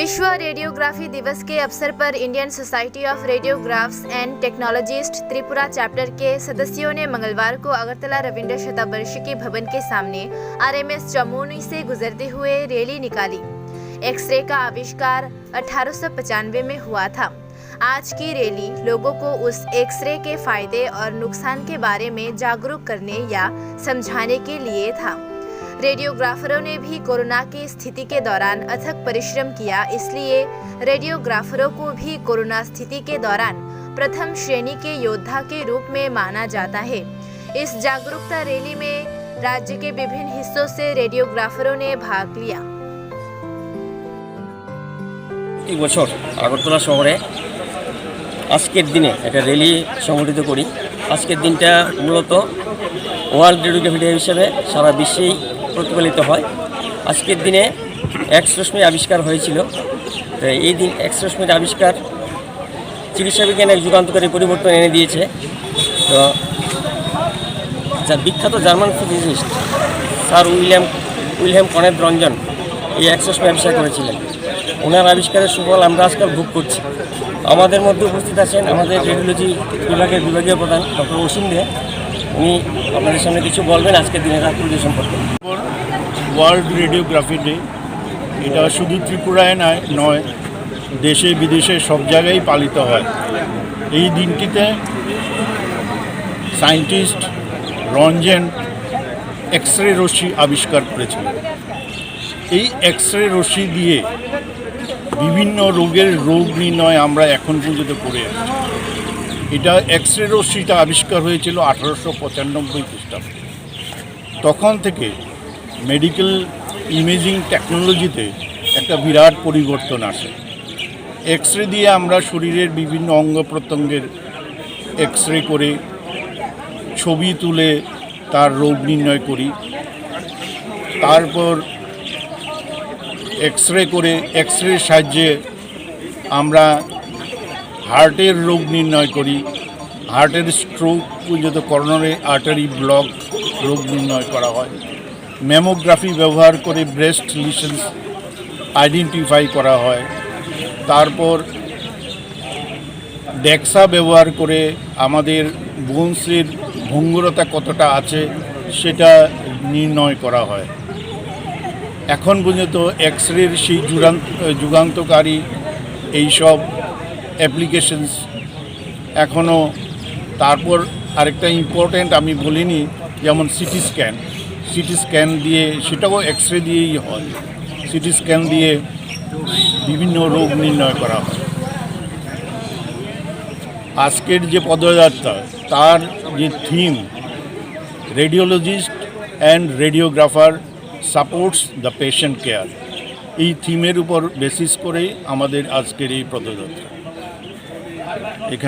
विश्व रेडियोग्राफी दिवस के अवसर पर Indian society of radiographs and technologist Tripura chapter के सदस्यों ने मंगलवार को अगरतला रविंद्र शतवार्षिकी भवन के सामने आरएमएस चमोनी से गुजरते हुए रैली निकाली। एक्सरे का आविष्कार 1895 में हुआ था। आज की रैली लोगों को उस एक्सरे के फायदे और नुकसान के बारे में जागरूक करने या समझाने के लिए था। रेडियोग्राफरों ने भी कोरोना की स्थिति के दौरान अथक परिश्रम किया, इसलिए रेडियोग्राफरों को भी कोरोना स्थिति के दौरान प्रथम श्रेणी के योद्धा के रूप में माना जाता है। इस जागरूकता रैली में राज्य के विभिन्न हिस्सों से रेडियोग्राफरों ने भाग लिया। एक বছর আগরতলা শহরে আজকের দিনে একটা র্যালি সংগঠিত করি। আজকের দিনটা মূলত ওয়ার্ল্ড রেডিওগ্রাফি ডে হিসেবে সারা বিশ্বেই প্রতিপালিত হয়। আজকের দিনে এক্স রশ্মির আবিষ্কার হয়েছিল। তো এই দিন এক্স রশ্মির আবিষ্কার চিকিৎসা বিজ্ঞানে এক যুগান্তকারী পরিবর্তন এনে দিয়েছে। তো যা বিখ্যাত German physicist sir Wilhelm Conrad Roentgen এই এক্স রশ্মি আবিষ্কার করেছিলেন। ওনার আবিষ্কারের সুফল আমরা আজকাল ভোগ করছি। আমাদের মধ্যে উপস্থিত আছেন আমাদের রেডিওলজি বিভাগের বিভাগীয় প্রধান ডক্টর অসীম দে। উনি আপনাদের সামনে কিছু বলবেন আজকের দিনের রাজনীতি সম্পর্কে। ওয়ার্ল্ড রেডিওগ্রাফি ডে এটা শুধু ত্রিপুরায় নয়, দেশে বিদেশে সব জায়গায় পালিত হয়। এই দিনটিতে সায়েন্টিস্ট রঞ্জন এক্সরে রশ্মি আবিষ্কার করেছিলেন। এই এক্সরে রশ্মি দিয়ে বিভিন্ন রোগের রোগ নির্ণয় আমরা এখন পর্যন্ত করে আসছি। এটা এক্সরে রশ্মিটা আবিষ্কার হয়েছিল 1895 খ্রিস্টাব্দে। তখন থেকে মেডিকেল ইমেজিং টেকনোলজিতে একটা বিরাট পরিবর্তন আসে। এক্সরে দিয়ে আমরা শরীরের বিভিন্ন অঙ্গ প্রত্যঙ্গের এক্সরে করে ছবি তুলে তার রোগ নির্ণয় করি। তারপর এক্সরে করে এক্সরের সাহায্যে আমরা হার্টের রোগ নির্ণয় করি। হার্টের স্ট্রোক পর্যন্ত করোনারি আর্টারি ব্লক রোগ নির্ণয় করা হয়। ম্যামোগ্রাফি ব্যবহার করে ব্রেস্ট লিশনস আইডেন্টিফাই করা হয়। তারপর ডেক্সা ব্যবহার করে আমাদের বোনসের ভঙ্গুরতা কতটা আছে সেটা নির্ণয় করা হয়। এখন পর্যন্ত এক্সরের সেই যুগান্তকারী এইসব অ্যাপ্লিকেশনস এখনও। তারপর আরেকটা ইম্পর্ট্যান্ট আমি বলিনি, যেমন সিটি স্ক্যান দিয়ে, সেটাও এক্সরে দিয়েই হয়। সিটি স্ক্যান দিয়ে বিভিন্ন রোগ নির্ণয় করা হয়। আজকের যে পদযাত্রা তার যে theme radiologist and radiographer supports the patient care, এই থিমের উপর বেসিস করেই আমাদের আজকের এই পদযাত্রা। এখানে